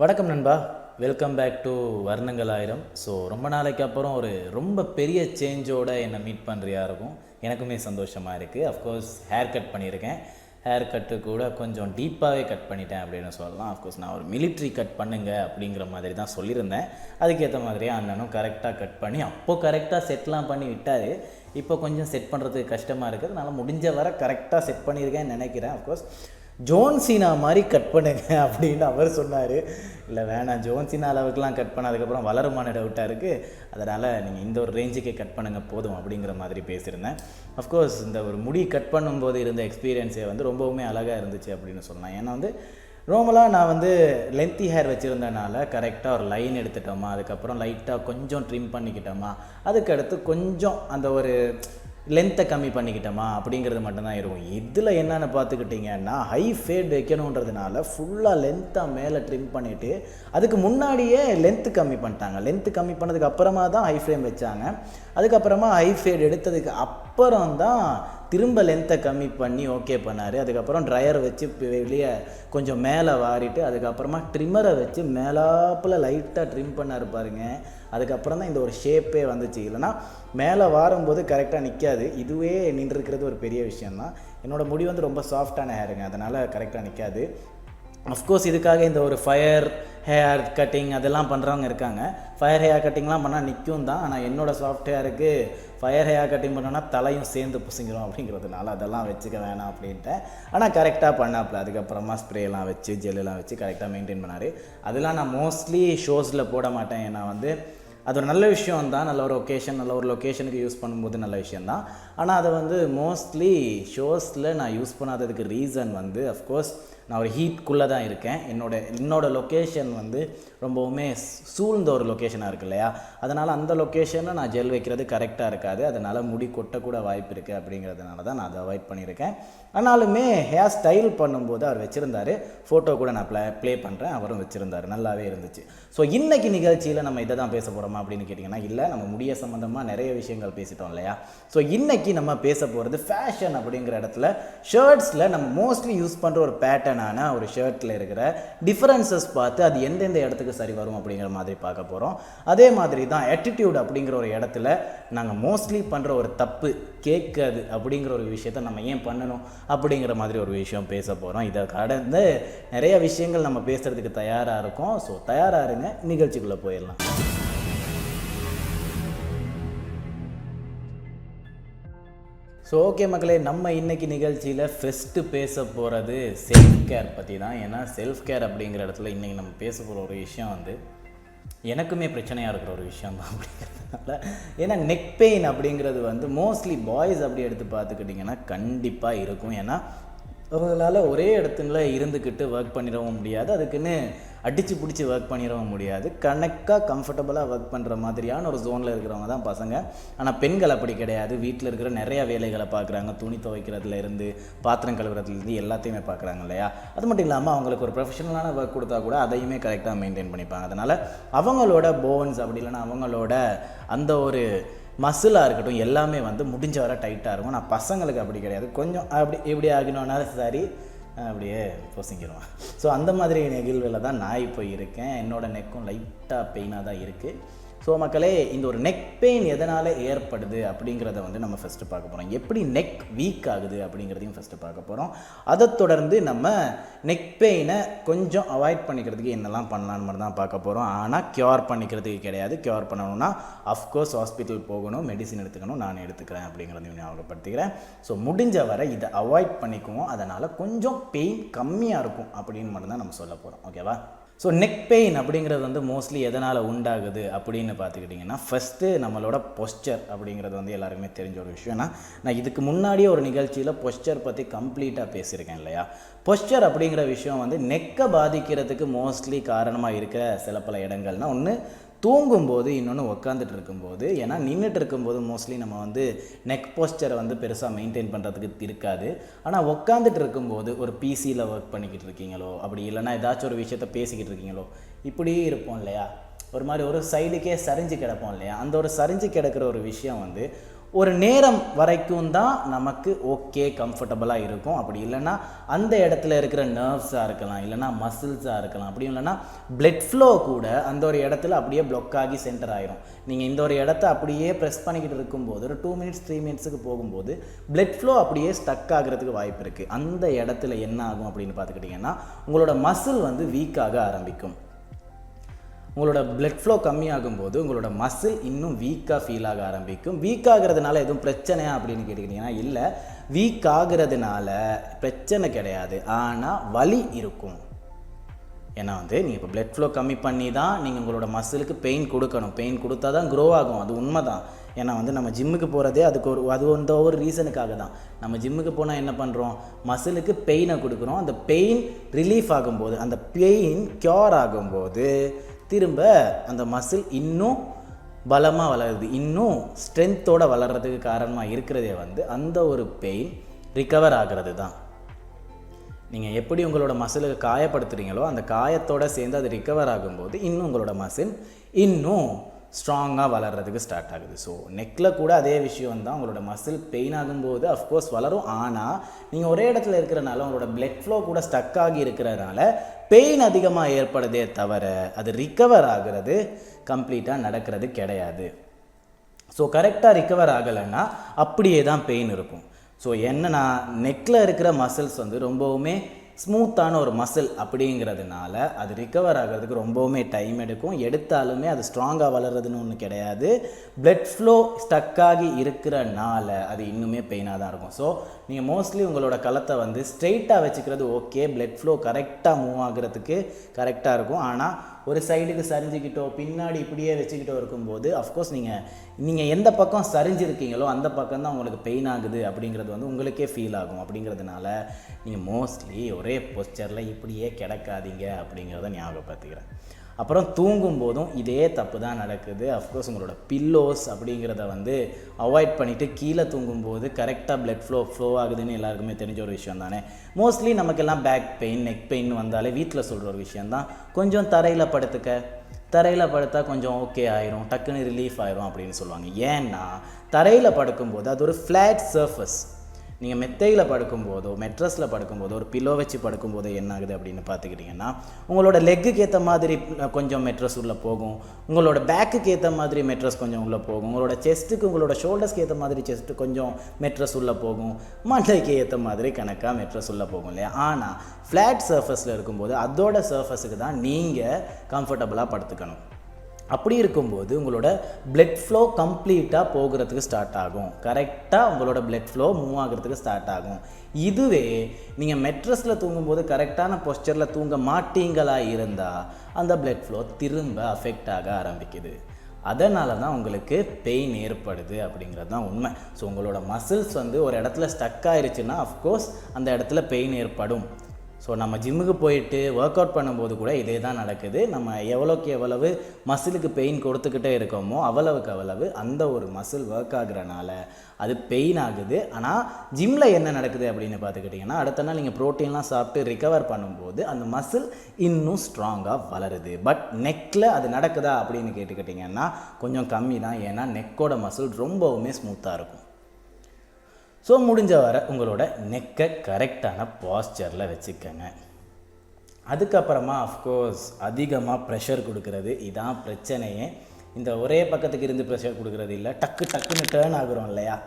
வணக்கம் நண்பா, welcome back to வர்ணங்கள் ஆயிரம். ஸோ ரொம்ப நாளைக்கு அப்புறம் ஒரு ரொம்ப பெரிய சேஞ்சோட என்னை மீட் பண்ணுறியா இருக்கும். எனக்குமே சந்தோஷமாக இருக்குது. அஃப்கோர்ஸ் ஹேர் கட் பண்ணியிருக்கேன். ஹேர் கட்டு கூட கொஞ்சம் டீப்பாகவே கட் பண்ணிட்டேன் அப்படின்னு சொல்லலாம். அஃப்கோர்ஸ் நான் ஒரு மிலிட்ரி கட் பண்ணுங்க அப்படிங்கிற மாதிரி தான் சொல்லியிருந்தேன். அதுக்கேற்ற மாதிரியே அண்ணனும் கரெக்டாக கட் பண்ணி அப்போது கரெக்டாக செட்லாம் பண்ணி விட்டார். இப்போ கொஞ்சம் செட் பண்ணுறதுக்கு கஷ்டமாக இருக்குது. அதனால் முடிஞ்ச வரை கரெக்டாக செட் பண்ணியிருக்கேன்னு நினைக்கிறேன். அஃப்கோர்ஸ் ஜோன் சீனா மாதிரி கட் பண்ணுங்க அப்படின்னு அவர் சொன்னார். இல்லை வேணாம், ஜோன் சீனா அளவுக்குலாம் கட் பண்ணதுக்கப்புறம் வளருமான டவுட்டாக இருக்குது. அதனால் நீங்கள் இந்த ஒரு ரேஞ்சுக்கே கட் பண்ணுங்கள் போதும் அப்படிங்கிற மாதிரி பேசியிருந்தேன். அஃப்கோர்ஸ் இந்த ஒரு முடி கட் பண்ணும்போது இருந்த எக்ஸ்பீரியன்ஸே ரொம்பவுமே அழகாக இருந்துச்சு அப்படின்னு சொல்லலாம். ஏன்னா நார்மலாக நான் லென்த்தி ஹேர் வச்சுருந்தனால கரெக்டாக ஒரு லைன் எடுத்துட்டோமா, அதுக்கப்புறம் லைட்டாக கொஞ்சம் ட்ரிம் பண்ணிக்கிட்டோமா, அதுக்கடுத்து கொஞ்சம் அந்த ஒரு லென்த்தை கம்மி பண்ணிக்கிட்டோமா அப்படிங்கிறது மட்டும்தான் இருக்கும். இதில் என்னென்னு பார்த்துக்கிட்டிங்கன்னா ஹை ஃபேட் வைக்கணுன்றதுனால ஃபுல்லாக லென்த்தாக மேலே ட்ரிம் பண்ணிவிட்டு அதுக்கு முன்னாடியே லென்த்து கம்மி பண்ணிட்டாங்க. லென்த்து கம்மி பண்ணதுக்கு அப்புறமா தான் ஹை ஃப்ரேம் வச்சாங்க. அதுக்கப்புறமா ஹை ஃபேட் எடுத்ததுக்கு அப்புறம் தான் திரும்ப லென்த்தை கம்மி பண்ணி ஓகே பண்ணார். அதுக்கப்புறம் ட்ரையர் வச்சு வெளியே கொஞ்சம் மேலே வாரிட்டு அதுக்கப்புறமா ட்ரிம்மரை வச்சு மேலாப்பில் லைட்டாக ட்ரிம் பண்ணார் பாருங்க. அதுக்கப்புறம் தான் இந்த ஒரு ஷேப்பே வந்துச்சு. இல்லைனா மேலே வாரும்போது கரெக்டாக நிற்காது. இதுவே நின்றுருக்கிறது ஒரு பெரிய விஷயந்தான். என்னோடய முடி ரொம்ப சாஃப்டான ஹேருங்க, அதனால் கரெக்டாக நிற்காது. அஃப்கோர்ஸ் இதுக்காக இந்த ஒரு ஃபயர் ஹேர் கட்டிங் அதெல்லாம் பண்ணுறவங்க இருக்காங்க. ஃபயர் ஹேர் கட்டிங்லாம் பண்ணால் நிற்கும் தான். ஆனால் என்னோடய சாஃப்ட் ஹேருக்கு ஃபயர் ஹேர் கட்டிங் பண்ணோன்னா தலையும் சேர்ந்து புசிங்கிறோம் அப்படிங்கிறதுனால அதெல்லாம் வச்சுக்க வேணாம் அப்படின்ட்டு. ஆனால் கரெக்டாக பண்ணாப்புல. அதுக்கப்புறமா ஸ்ப்ரேலாம் வச்சு ஜெல்லாம் வச்சு கரெக்டாக மெயின்டைன் பண்ணார். அதெல்லாம் நான் மோஸ்ட்லி ஷோஸில் போட மாட்டேன். ஏன்னா அது ஒரு நல்ல விஷயம் தான். நல்ல ஒரு ஒகேஷன், நல்ல ஒரு லொக்கேஷனுக்கு யூஸ் பண்ணும்போது நல்ல விஷயந்தான். ஆனால் அதை மோஸ்ட்லி ஷோஸில் நான் யூஸ் பண்ணாததுக்கு ரீசன் அஃப்கோர்ஸ் நான் ஒரு ஹீட்குள்ளே தான் இருக்கேன். என்னோடய லொக்கேஷன் ரொம்பவுமே சூழ்ந்த ஒரு லொக்கேஷனாக இருக்குது இல்லையா. அதனால் அந்த லொக்கேஷனில் நான் ஜெல் வைக்கிறது கரெக்டாக இருக்காது. அதனால் முடி கொட்டக்கூட வாய்ப்பு இருக்குது. அப்படிங்கிறதுனால தான் நான் அதை அவாய்ட் பண்ணியிருக்கேன். ஆனாலுமே ஹேர் ஸ்டைல் பண்ணும்போது அவர் வச்சுருந்தார். ஃபோட்டோ கூட நான் ப்ளே பண்ணுறேன். அவரும் வச்சுருந்தார், நல்லாவே இருந்துச்சு. ஸோ இன்றைக்கி நிகழ்ச்சியில் நம்ம இதை தான் பேச போகிறோமா அப்படின்னு கேட்டிங்கன்னா இல்லை, நம்ம முடிய சம்மந்தமாக நிறைய விஷயங்கள் பேசிட்டோம் இல்லையா. ஸோ இன்றைக்கி நம்ம பேச போகிறது ஃபேஷன் அப்படிங்கிற இடத்துல ஷர்ட்ஸில் நம்ம மோஸ்ட்லி யூஸ் பண்ணுற ஒரு பேட்டர்னான ஒரு ஷர்ட்டில் இருக்கிற டிஃப்ரென்சஸ் பார்த்து அது எந்தெந்த இடத்துக்கு சரி வரும் அப்படிங்கிற மாதிரி பார்க்க போகிறோம். அதே மாதிரி தான் ஆட்டிடியூட் அப்படிங்கிற ஒரு இடத்துல நாங்கள் மோஸ்ட்லி பண்ணுற ஒரு தப்பு கேட்காது அப்படிங்கிற ஒரு விஷயத்தை நம்ம ஏன் பண்ணணும் அப்படிங்கிற மாதிரி ஒரு விஷயம் பேச போகிறோம். இதை கடந்து நிறைய விஷயங்கள் நம்ம பேசுகிறதுக்கு தயாராக இருக்கோம். ஸோ தயாராக இருங்க, நிகழ்ச்சிக்குள்ளே போயிடலாம். ஸோ ஓகே மக்களே, நம்ம இன்றைக்கி நிகழ்ச்சியில் ஃபஸ்ட்டு பேச போகிறது செல்ஃப் கேர் பற்றி தான். ஏன்னா செல்ஃப் கேர் அப்படிங்கிற இடத்துல இன்றைக்கி நம்ம பேச போகிற ஒரு விஷயம் எனக்குமே பிரச்சனையாக இருக்கிற ஒரு விஷயம் தான் அப்படிங்கிறதுனால. ஏன்னா நெக் பெயின் அப்படிங்கிறது மோஸ்ட்லி பாய்ஸ் அப்படி எடுத்து பார்த்துக்கிட்டிங்கன்னா கண்டிப்பாக இருக்கும். ஏன்னா அவங்களால ஒரே இடத்துல இருந்துக்கிட்டு ஒர்க் பண்ணிடவும் முடியாது, அதுக்குன்னு அடித்து பிடிச்சி ஒர்க் பண்ணிடவும் முடியாது. கணக்காக கம்ஃபர்டபுளாக ஒர்க் பண்ணுற மாதிரியான ஒரு ஜோனில் இருக்கிறவங்க தான் பசங்க. ஆனால் பெண்கள் அப்படி கிடையாது. வீட்டில் இருக்கிற நிறையா வேலைகளை பார்க்குறாங்க. துணி துவைக்கிறதுலேருந்து பாத்திரம் கழுவுறதுலேருந்து எல்லாத்தையுமே பார்க்குறாங்க இல்லையா. அது மட்டும் இல்லாமல் அவங்களுக்கு ஒரு ப்ரொஃபஷனலான ஒர்க் கொடுத்தா கூட அதையுமே கரெக்டாக மெயின்டைன் பண்ணிப்பாங்க. அதனால் அவங்களோட போன்ஸ் அப்படி இல்லைன்னா அவங்களோட அந்த ஒரு மசிலாக இருக்கட்டும் எல்லாமே முடிஞ்ச வர டைட்டாக இருக்கும். நான் பசங்களுக்கு அப்படி கிடையாது. கொஞ்சம் அப்படி இப்படி ஆகினோன்னாலும் சரி அப்படியே பொசிங்கிடுவான். ஸோ அந்த மாதிரி நெகிழ்வில் தான் நான் இப்போ இருக்கேன். என்னோடய நெக்கும் லைட்டாக பெயினாக தான் இருக்குது. ஸோ மக்களே, இந்த ஒரு நெக் பெயின் எதனால் ஏற்படுது அப்படிங்கிறத நம்ம ஃபஸ்ட்டு பார்க்க போகிறோம். எப்படி நெக் வீக் ஆகுது அப்படிங்கிறதையும் ஃபஸ்ட்டு பார்க்க போகிறோம். அதை தொடர்ந்து நம்ம நெக் பெயினை கொஞ்சம் அவாய்ட் பண்ணிக்கிறதுக்கு என்னெல்லாம் பண்ணலான்னு மட்டும் தான் பார்க்க போகிறோம். ஆனால் க்யூர் பண்ணிக்கிறதுக்கு கிடையாது. க்யூர் பண்ணணும்னா அஃப்கோர்ஸ் ஹாஸ்பிட்டல் போகணும், மெடிசின் எடுத்துக்கணும். நான் எடுத்துக்கிறேன் அப்படிங்கிறதையும் ஞாபகப்படுத்திக்கிறேன். ஸோ முடிஞ்ச வரை இதை அவாய்ட் பண்ணிக்குவோம். அதனால் கொஞ்சம் பெயின் கம்மியாக இருக்கும் அப்படின்னு மட்டும்தான் நம்ம சொல்ல போகிறோம். ஓகேவா. ஸோ நெக் பெயின் அப்படிங்கிறது மோஸ்ட்லி எதனால் உண்டாகுது அப்படின்னு பார்த்துக்கிட்டிங்கன்னா ஃபஸ்ட்டு நம்மளோட பொஸ்சர் அப்படிங்கிறது எல்லாருக்குமே தெரிஞ்ச ஒரு விஷயம். நான் இதுக்கு முன்னாடியே ஒரு நிகழ்ச்சியில் பொஸ்சர் பற்றி கம்ப்ளீட்டாக பேசியிருக்கேன் இல்லையா. பொஸ்சர் அப்படிங்கிற விஷயம் நெக்கை பாதிக்கிறதுக்கு மோஸ்ட்லி காரணமாக இருக்க சில பல இடங்கள்னால் ஒன்று தூங்கும்போது, இன்னொன்று உட்காந்துட்டு இருக்கும்போது. ஏன்னா நின்றுட்டு இருக்கும்போது மோஸ்ட்லி நம்ம நெக் போஸ்டரை பெருசாக மெயின்டைன் பண்ணுறதுக்கு இருக்காது. ஆனால் உட்காந்துட்டு இருக்கும்போது ஒரு பிசியில் ஒர்க் பண்ணிக்கிட்டு இருக்கீங்களோ, அப்படி இல்லைனா ஏதாச்சும் ஒரு விஷயத்த பேசிக்கிட்டு இருக்கீங்களோ, இப்படி இருப்போம் இல்லையா. ஒரு மாதிரி ஒரு சைடுக்கே சரிஞ்சு கிடப்போம் இல்லையா. அந்த ஒரு சரிஞ்சு கிடக்கிற ஒரு விஷயம் ஒரு நேரம் வரைக்கும் தான் நமக்கு ஓகே கம்ஃபர்டபுளாக இருக்கும். அப்படி இல்லைன்னா அந்த இடத்துல இருக்கிற நர்வ்ஸாக இருக்கலாம், இல்லைனா மசில்ஸாக இருக்கலாம், அப்படி இல்லைன்னா பிளட் ஃப்ளோ கூட அந்த ஒரு இடத்துல அப்படியே பிளாக் ஆகி சென்டர் ஆயிரும். நீங்கள் இந்த ஒரு இடத்த அப்படியே ப்ரெஸ் பண்ணிக்கிட்டு இருக்கும்போது ஒரு 2 மினிட்ஸ் 3 மினிட்ஸுக்கு போகும்போது பிளட் ஃப்ளோ அப்படியே ஸ்டக் ஆகிறதுக்கு வாய்ப்பு இருக்குது. அந்த இடத்துல என்ன ஆகும் அப்படின்னு பார்த்துக்கிட்டிங்கன்னா உங்களோட மசில் வந்து வீக்காக ஆரம்பிக்கும். உங்களோட பிளட் ஃப்ளோ கம்மியாகும்போது உங்களோட மசில் இன்னும் வீக்காக ஃபீல் ஆக ஆரம்பிக்கும். வீக் ஆகிறதுனால எதுவும் பிரச்சனையா அப்படின்னு கேட்டுக்கிட்டிங்கன்னா இல்லை, வீக் ஆகிறதுனால பிரச்சனை கிடையாது, ஆனால் வலி இருக்கும். ஏன்னா வந்து நீங்கள் இப்போ பிளட் ஃப்ளோ கம்மி பண்ணி தான் நீங்கள் உங்களோட மசிலுக்கு பெயின் கொடுக்கணும். பெயின் கொடுத்தா தான் க்ரோ ஆகும், அது உண்மை தான். ஏன்னா வந்து நம்ம ஜிம்முக்கு போகிறதே அது ஒரு ரீசனுக்காக தான். நம்ம ஜிம்முக்கு போனால் என்ன பண்ணுறோம், மசிலுக்கு பெயினை கொடுக்குறோம். அந்த பெயின் ரிலீஃப் ஆகும்போது, அந்த பெயின் க்யூர் ஆகும்போது திரும்ப அந்த மசில் இன்னும் பலமாக வளருது, இன்னும் ஸ்ட்ரென்த்தோடு வளர்கிறதுக்கு காரணமாக இருக்கிறதே வந்து அந்த ஒரு பெயின் ரிகவர் ஆகிறது தான். நீங்கள் எப்படி உங்களோட மசிலுக்கு காயப்படுத்துகிறீங்களோ அந்த காயத்தோடு சேர்ந்து அது ரிகவர் ஆகும்போது இன்னும் உங்களோட மசில் இன்னும் ஸ்ட்ராங்காக வளர்கிறதுக்கு ஸ்டார்ட் ஆகுது. ஸோ நெக்கில் கூட அதே விஷயம் தான். உங்களோட மசில் பெயின் ஆகும்போது அஃப்கோர்ஸ் வளரும், ஆனால் நீங்கள் ஒரே இடத்துல இருக்கிறனால உங்களோட பிளட் ஃப்ளோ கூட ஸ்டக் ஆகி இருக்கிறனால பெயின் அதிகமாக ஏற்படுதே தவிர அது ரிகவர் ஆகிறது கம்ப்ளீட்டாக நடக்கிறது கிடையாது. ஸோ கரெக்டாக ரிகவர் ஆகலைன்னா அப்படியே தான் பெயின் இருக்கும். ஸோ என்னன்னா நெக்கில் இருக்கிற மசில்ஸ் வந்து ரொம்பவுமே ஸ்மூத்தான ஒரு மசில் அப்படிங்கிறதுனால அது ரிகவர் ஆகிறதுக்கு ரொம்பவுமே டைம் எடுக்கும். எடுத்தாலுமே அது ஸ்ட்ராங்காக வளர்கிறதுன்னு ஒன்று கிடையாது. பிளட் ஃப்ளோ ஸ்டக்காகி இருக்கிறனால அது இன்னுமே பெயினாக தான் இருக்கும். ஸோ நீங்கள் மோஸ்ட்லி உங்களோட களத்தை வந்து ஸ்ட்ரெயிட்டாக வச்சுக்கிறது ஓகே, பிளட் ஃப்ளோ கரெக்டாக மூவ் ஆகிறதுக்கு கரெக்டாக இருக்கும். ஆனால் ஒரு சைடுக்கு சரிஞ்சிக்கிட்டோ பின்னாடி இப்படியே வச்சுக்கிட்டோ இருக்கும்போது அஃப்கோர்ஸ் நீங்கள் எந்த பக்கம் சரிஞ்சிருக்கீங்களோ அந்த பக்கம் தான் உங்களுக்கு பெயின் ஆகுது அப்படிங்கிறது வந்து உங்களுக்கே ஃபீல் ஆகும். அப்படிங்கிறதுனால நீங்கள் மோஸ்ட்லி ஒரே போஸ்டரில் இப்படியே கிடக்காதீங்க அப்படிங்கிறத ஞாபகப்படுத்திக்கிறேன். அப்புறம் தூங்கும் போதும் இதே தப்பு தான் நடக்குது. அஃப்கோர்ஸ் உங்களோட பில்லோஸ் அப்படிங்கிறத வந்து அவாய்ட் பண்ணிவிட்டு கீழே தூங்கும்போது கரெக்டாக பிளட் ஃப்ளோ ஆகுதுன்னு எல்லாருக்குமே தெரிஞ்ச ஒரு விஷயம் தானே. மோஸ்ட்லி நமக்கெல்லாம் பேக் பெயின் நெக் பெயின் வந்தாலே வீட்டில் சொல்கிற ஒரு விஷயந்தான், கொஞ்சம் தரையில் படுத்தா கொஞ்சம் ஓகே ஆயிரும், டக்குன்னு ரிலீஃப் ஆயிரும் அப்படின்னு சொல்லுவாங்க. ஏன்னா தரையில் படுக்கும்போது அது ஒரு ஃப்ளாட் சர்ஃபஸ். நீங்கள் மெத்தையில் படுக்கும்போதோ மெட்ரஸில் படுக்கும்போதோ ஒரு பில்லோ வச்சு படுக்கும்போதோ என்ன ஆகுது அப்படின்னு பார்த்துக்கிட்டிங்கன்னா உங்களோட லெக்குக்கு ஏற்ற மாதிரி கொஞ்சம் மெட்ரஸ் உள்ளே போகும், உங்களோட பேக்குக்கு ஏற்ற மாதிரி மெட்ரஸ் கொஞ்சம் உள்ளே போகும், உங்களோட செஸ்ட்டுக்கு உங்களோட ஷோல்டர்ஸ்க்கு ஏற்ற மாதிரி செஸ்ட்டு கொஞ்சம் மெட்ரஸ் உள்ளே போகும், மண்டைக்கு ஏற்ற மாதிரி கணக்காக மெட்ரஸ் உள்ளே போகும் இல்லையா. ஆனால் ஃப்ளாட் சர்ஃபஸில் இருக்கும்போது அதோட சர்ஃபஸுக்கு தான் நீங்கள் கம்ஃபர்டபுளாக படுத்துக்கணும். அப்படி இருக்கும்போது உங்களோட பிளட் ஃப்ளோ கம்ப்ளீட்டாக போகிறதுக்கு ஸ்டார்ட் ஆகும், கரெக்டாக உங்களோட பிளட் ஃப்ளோ மூவ் ஆகிறதுக்கு ஸ்டார்ட் ஆகும். இதுவே நீங்கள் மெட்ரஸில் தூங்கும்போது கரெக்டான பொஸ்டரில் தூங்க மாட்டீங்களா இருந்தால் அந்த பிளட் ஃப்ளோ திரும்ப அஃபெக்ட் ஆக ஆரம்பிக்குது. அதனால தான் உங்களுக்கு பெயின் ஏற்படுது அப்படிங்கிறது தான் உண்மை. ஸோ உங்களோட மசில்ஸ் வந்து ஒரு இடத்துல ஸ்டக் ஆயிடுச்சுன்னா அஃப்கோர்ஸ் அந்த இடத்துல பெயின் ஏற்படும். ஸோ நம்ம ஜிம்முக்கு போயிட்டு ஒர்க் அவுட் பண்ணும்போது கூட இதே தான் நடக்குது. நம்ம எவ்வளோக்கு எவ்வளவு மசிலுக்கு பெயின் கொடுத்துக்கிட்டே இருக்கோமோ அவ்வளவு அந்த ஒரு மசில் ஒர்க் ஆகுறனால அது பெயின் ஆகுது. ஆனால் ஜிம்மில் என்ன நடக்குது அப்படின்னு பார்த்துக்கிட்டிங்கன்னா அடுத்த நாள் நீங்கள் ப்ரோட்டீன்லாம் சாப்பிட்டு ரிகவர் பண்ணும்போது அந்த மசில் இன்னும் ஸ்ட்ராங்காக வளருது. பட் நெக்கில் அது நடக்குதா அப்படின்னு கேட்டுக்கிட்டிங்கன்னா கொஞ்சம் கம்மி தான். ஏன்னா நெக்கோட மசில் ரொம்பவுமே ஸ்மூத்தாக இருக்கும். ஸோ முடிஞ்ச வர உங்களோட நெக்கை கரெக்டான பாஸ்டரில் வச்சுக்கோங்க. அதுக்கப்புறமா அஃப்கோர்ஸ் அதிகமாக ப்ரெஷர் கொடுக்கறது இதான் பிரச்சனையே. இந்த ஒரே பக்கத்துக்கு இருந்து ப்ரெஷர் கொடுக்கறது இல்லை, டக்குன்னு டேர்ன் ஆகுறோம் இல்லையா,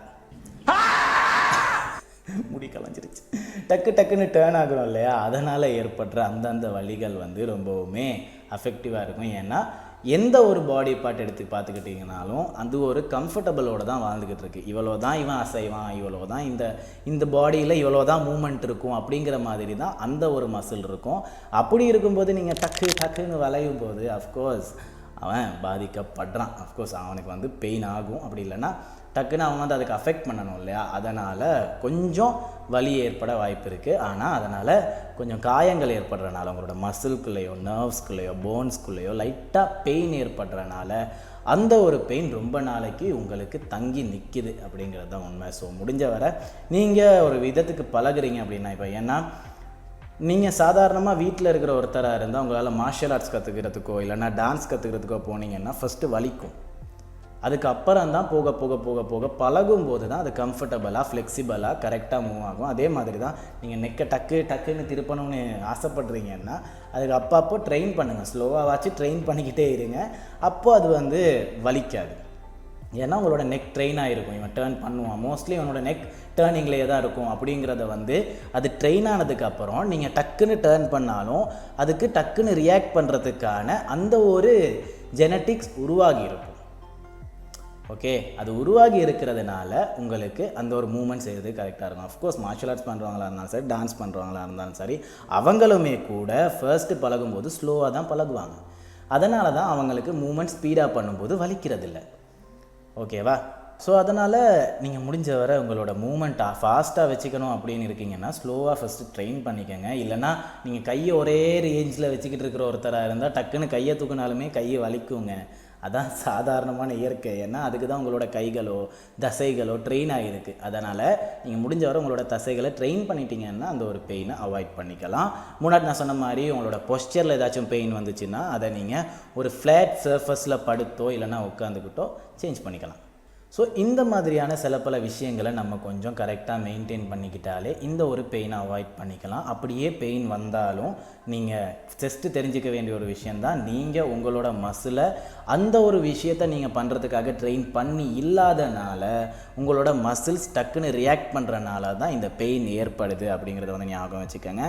முடி கலைஞ்சிருச்சு, டக்குன்னு டேர்ன் ஆகுறோம் இல்லையா, அதனால் ஏற்படுற அந்தந்த வலிகள் வந்து ரொம்பவுமே அஃபெக்டிவாக இருக்கும். ஏன்னா எந்த ஒரு பாடி பார்ட் எடுத்து பார்த்துக்கிட்டிங்கனாலும் அது ஒரு கம்ஃபர்டபுளோடு தான் வாழ்ந்துக்கிட்டு இருக்குது. இவ்வளோ தான் இவன் அசைவான், இவ்வளோ தான் இந்த பாடியில் இவ்வளோ தான் மூமெண்ட் இருக்கும் அப்படிங்கிற மாதிரி தான் அந்த ஒரு மசில் இருக்கும். அப்படி இருக்கும்போது நீங்கள் டக்குன்னு வளையும் போது அஃப்கோர்ஸ் அவன் பாதிக்கப்படுறான். அஃப்கோர்ஸ் அவனுக்கு வந்து பெயின் ஆகும். அப்படி இல்லைன்னா டக்குன்னு அவன் வந்து அதுக்கு அஃபெக்ட் பண்ணணும் இல்லையா, அதனால் கொஞ்சம் வலி ஏற்பட வாய்ப்பு இருக்குது. ஆனால் அதனால் கொஞ்சம் காயங்கள் ஏற்படுறனால உங்களோட மசில்குள்ளேயோ நர்வ்ஸ்குள்ளேயோ போன்ஸ்குள்ளேயோ லைட்டாக பெயின் ஏற்படுறனால அந்த ஒரு பெயின் ரொம்ப நாளைக்கு உங்களுக்கு தங்கி நிற்கிது அப்படிங்கிறது தான் உண்மை. ஸோ முடிஞ்ச வரை நீங்கள் ஒரு விதத்துக்கு பழகுறீங்க அப்படின்னா, இப்போ ஏன்னா நீங்கள் சாதாரணமாக வீட்டில் இருக்கிற ஒருத்தராக இருந்தால் உங்களால் மார்ஷியல் ஆர்ட்ஸ் கற்றுக்கிறதுக்கோ இல்லைனா டான்ஸ் கற்றுக்கிறதுக்கோ போனீங்கன்னா ஃபஸ்ட்டு வலிக்கும். அதுக்கப்புறம் தான் போக போக போக போக பழகும்போது தான் அது கம்ஃபர்டபுளாக ஃப்ளெக்சிபிளாக கரெக்டாக மூவ் ஆகும். அதே மாதிரி தான் நீங்கள் நெக்கை டக்குன்னு திருப்பணும்னு ஆசைப்படுறீங்கன்னா அதுக்கு அப்பப்போ ட்ரெயின் பண்ணுங்கள், ஸ்லோவாக ட்ரெயின் பண்ணிக்கிட்டே இருங்க. அப்போது அது வந்து வலிக்காது. ஏன்னா உங்களோட நெக் ட்ரெயின் ஆகிருக்கும், இவன் டேர்ன் பண்ணுவான், மோஸ்ட்லி இவனோட நெக் டேர்னிங்லேயே தான் இருக்கும். அப்படிங்கிறத வந்து அது ட்ரெயின் ஆனதுக்கப்புறம் நீங்கள் டக்குன்னு டேர்ன் பண்ணாலும் அதுக்கு டக்குன்னு ரியாக்ட் பண்ணுறதுக்கான அந்த ஒரு ஜெனட்டிக்ஸ் உருவாகி இருக்கும். ஓகே, அது உருவாகி இருக்கிறதுனால உங்களுக்கு அந்த ஒரு மூமெண்ட் செய்கிறது கரெக்டாக இருக்கும். அஃப்கோர்ஸ் மார்ஷியல் ஆர்ட்ஸ் பண்ணுறவங்களா இருந்தாலும் சரி, டான்ஸ் பண்ணுறவங்களா இருந்தாலும் சரி, அவங்களுமே கூட ஃபர்ஸ்ட்டு பழகும்போது ஸ்லோவாக தான் பழகுவாங்க. அதனால தான் அவங்களுக்கு மூமெண்ட் ஸ்பீடாக பண்ணும்போது வலிக்கிறதில்ல. ஓகேவா? ஸோ அதனால் நீங்கள் முடிஞ்ச வரை உங்களோட மூமெண்ட்டாக ஃபாஸ்ட்டாக வச்சுக்கணும் அப்படின்னு இருக்கீங்கன்னா ஸ்லோவாக ஃபஸ்ட்டு ட்ரெயின் பண்ணிக்கோங்க. இல்லைனா நீங்கள் கையை ஒரே ரேஞ்சில் வச்சுக்கிட்டு இருக்கிற ஒருத்தராக இருந்தால் டக்குன்னு கையை தூக்குனாலுமே கையை வலிக்குங்க. அதான் சாதாரணமான இயற்கை. ஏன்னா அதுக்கு தான் உங்களோட கைகளோ தசைகளோ ட்ரெயின் ஆகிருக்கு. அதனால் நீங்கள் முடிஞ்ச வரை உங்களோட தசைகளை ட்ரெயின் பண்ணிட்டீங்கன்னா அந்த ஒரு பெயினை அவாய்ட் பண்ணிக்கலாம். முன்னாடி நான் சொன்ன மாதிரி உங்களோட பொஸ்டரில் ஏதாச்சும் பெயின் வந்துச்சுன்னா அதை நீங்கள் ஒரு ஃப்ளாட் சர்ஃபஸில் படுத்தோ இல்லைனா உட்காந்துக்கிட்டோ சேஞ்ச் பண்ணிக்கலாம். ஸோ இந்த மாதிரியான சில பல விஷயங்களை நம்ம கொஞ்சம் கரெக்டாக மெயின்டைன் பண்ணிக்கிட்டாலே இந்த ஒரு பெயினை அவாய்ட் பண்ணிக்கலாம். அப்படியே பெயின் வந்தாலும் நீங்கள் ஜஸ்ட்டு தெரிஞ்சிக்க வேண்டிய ஒரு விஷயந்தான், நீங்கள் உங்களோட மசிலை அந்த ஒரு விஷயத்தை நீங்கள் பண்ணுறதுக்காக ட்ரெயின் பண்ணி இல்லாதனால உங்களோட மசில்ஸ் டக்குன்னு ரியாக்ட் பண்ணுறனால தான் இந்த பெயின் ஏற்படுது அப்படிங்கிறத வந்து ஞாபகம் வச்சுக்கோங்க.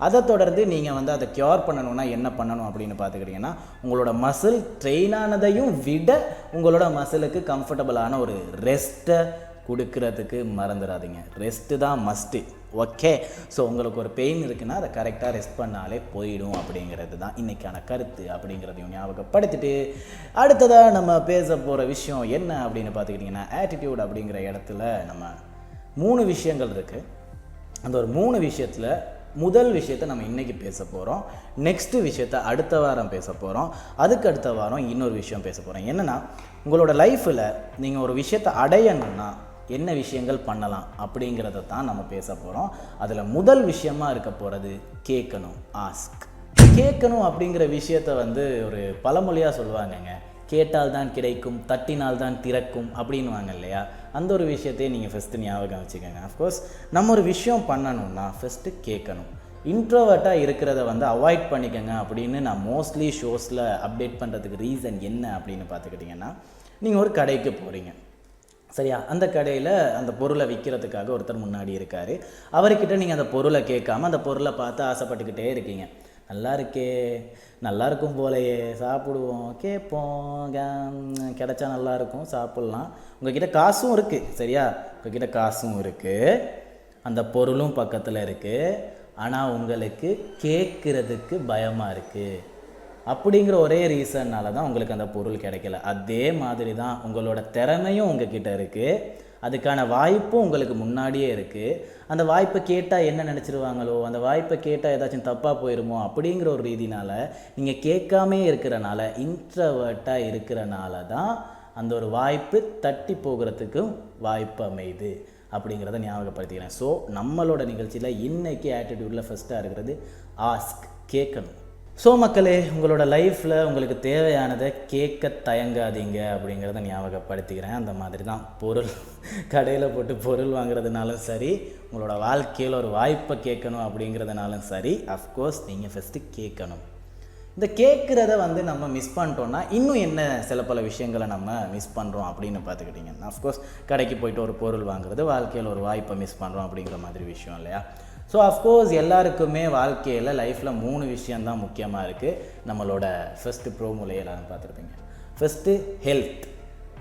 அதை தொடர்ந்து நீங்கள் வந்து அதை க்யூர் பண்ணணுன்னா என்ன பண்ணணும் அப்படின்னு பார்த்துக்கிட்டிங்கன்னா, உங்களோட மசில் ட்ரெயின் ஆனதையும் விட உங்களோட மசிலுக்கு கம்ஃபர்டபுளான ஒரு ரெஸ்ட்டை கொடுக்கறதுக்கு மறந்துடாதீங்க. ரெஸ்ட்டு தான் மஸ்ட்டு. ஓகே, ஸோ உங்களுக்கு ஒரு பெயின் இருக்குன்னா அதை கரெக்டாக ரெஸ்ட் பண்ணாலே போயிடும் அப்படிங்கிறது தான் இன்றைக்கான கருத்து அப்படிங்கிறதையும் ஞாபகப்படுத்திட்டு அடுத்ததாக நம்ம பேச போகிற விஷயம் என்ன அப்படின்னு பார்த்துக்கிட்டிங்கன்னா, ஆட்டிடியூட் அப்படிங்கிற இடத்துல நம்ம 3 விஷயங்கள் இருக்குது. அந்த ஒரு 3 விஷயத்தில் முதல் விஷயத்தை நம்ம இன்றைக்கி பேச போகிறோம். நெக்ஸ்ட்டு விஷயத்தை அடுத்த வாரம் பேச போகிறோம். அதுக்கு அடுத்த வாரம் இன்னொரு விஷயம் பேச போகிறோம். என்னென்னா, உங்களோட லைஃப்பில் நீங்கள் ஒரு விஷயத்தை அடையணும்னா என்ன விஷயங்கள் பண்ணலாம் அப்படிங்கிறத தான் நம்ம பேச போகிறோம். அதில் முதல் விஷயமாக இருக்க போகிறது கேட்கணும். ஆஸ்க். கேட்கணும் அப்படிங்கிற விஷயத்தை வந்து ஒரு பழமொழியாக சொல்லுவாங்கங்க. கேட்டால் தான் கிடைக்கும், தட்டினால் தான் திறக்கும் அப்படின்வாங்க இல்லையா? அந்த ஒரு விஷயத்தையே நீங்கள் ஃபஸ்ட்டு ஞாபகம் வச்சுக்கோங்க. அஃப்கோர்ஸ் நம்ம ஒரு விஷயம் பண்ணணும்னா ஃபஸ்ட்டு கேட்கணும். இன்ட்ரோவர்ட்டாக இருக்கிறத வந்து அவாய்ட் பண்ணிக்கோங்க அப்படின்னு நான் மோஸ்ட்லி ஷோஸில் அப்டேட் பண்ணுறதுக்கு ரீசன் என்ன அப்படின்னு பார்த்துக்கிட்டிங்கன்னா, நீங்கள் ஒரு கடைக்கு போகிறீங்க சரியா? அந்த கடையில் அந்த பொருளை விற்கிறதுக்காக ஒருத்தர் முன்னாடி இருக்கார். அவர்கிட்ட நீங்கள் அந்த பொருளை கேட்காம அந்த பொருளை பார்த்து ஆசைப்பட்டுக்கிட்டே இருக்கீங்க. நல்லா இருக்கே, நல்லா இருக்கும் போலையே, சாப்பிடுவோம், கேட்போம், கிடச்சா நல்லாயிருக்கும், சாப்பிட்லாம். உங்கள்கிட்ட காசும் இருக்குது சரியா? உங்கள்கிட்ட காசும் இருக்குது, அந்த பொருளும் பக்கத்தில் இருக்குது. ஆனால் உங்களுக்கு கேட்குறதுக்கு பயமாக இருக்குது. அப்படிங்கிற ஒரே ரீசன்னால தான் உங்களுக்கு அந்த பொருள் கிடைக்கல. அதே மாதிரி தான் உங்களோட திறமையும் உங்ககிட்ட இருக்குது, அதுக்கான வாய்ப்பும் உங்களுக்கு முன்னாடியே இருக்குது. அந்த வாய்ப்பை கேட்டால் என்ன நினச்சிருவாங்களோ, அந்த வாய்ப்பை கேட்டால் ஏதாச்சும் தப்பாக போயிடுமோ அப்படிங்கிற ஒரு ரீதினால் நீங்கள் கேட்காமே இருக்கிறனால, இன்ட்ரவர்ட்டாக இருக்கிறனால தான் அந்த ஒரு வாய்ப்பு தட்டி போகிறதுக்கும் வாய்ப்பு அமையுது அப்படிங்கிறத ஞாபகப்படுத்திக்கிறேன். ஸோ நம்மளோட நிகழ்ச்சியில் இன்றைக்கி ஆட்டிடியூடில் ஃபஸ்ட்டாக இருக்கிறது ஆஸ்க், கேட்கணும். ஸோ மக்களே, உங்களோட லைஃப்பில் உங்களுக்கு தேவையானதை கேட்க தயங்காதீங்க அப்படிங்கிறத ஞாபகப்படுத்திக்கிறேன். அந்த மாதிரி தான் பொருள் கடையில் போட்டு பொருள் வாங்குறதுனாலும் சரி, உங்களோட வாழ்க்கையில் ஒரு வாய்ப்பை கேட்கணும் அப்படிங்கிறதுனாலும் சரி, அஃப்கோர்ஸ் நீங்கள் ஃபஸ்ட்டு கேட்கணும். இந்த கேட்குறத வந்து நம்ம மிஸ் பண்ணிட்டோன்னா இன்னும் என்ன சில பல விஷயங்களை நம்ம மிஸ் பண்ணுறோம் அப்படின்னு பார்த்துக்கிட்டிங்கன்னா, அஃப்கோர்ஸ் கடைக்கு போய்ட்டு ஒரு பொருள் வாங்குறது வாழ்க்கையில் ஒரு வாய்ப்பை மிஸ் பண்ணுறோம் அப்படிங்கிற மாதிரி விஷயம் இல்லையா? ஸோ அஃப்கோர்ஸ் எல்லாருக்குமே வாழ்க்கையில் லைஃப்பில் 3 விஷயந்தான் முக்கியமாக இருக்குது. நம்மளோட ஃபஸ்ட்டு ப்ரோமோலே எல்லாரும் பார்த்துருப்பீங்க. ஃபஸ்ட்டு ஹெல்த்,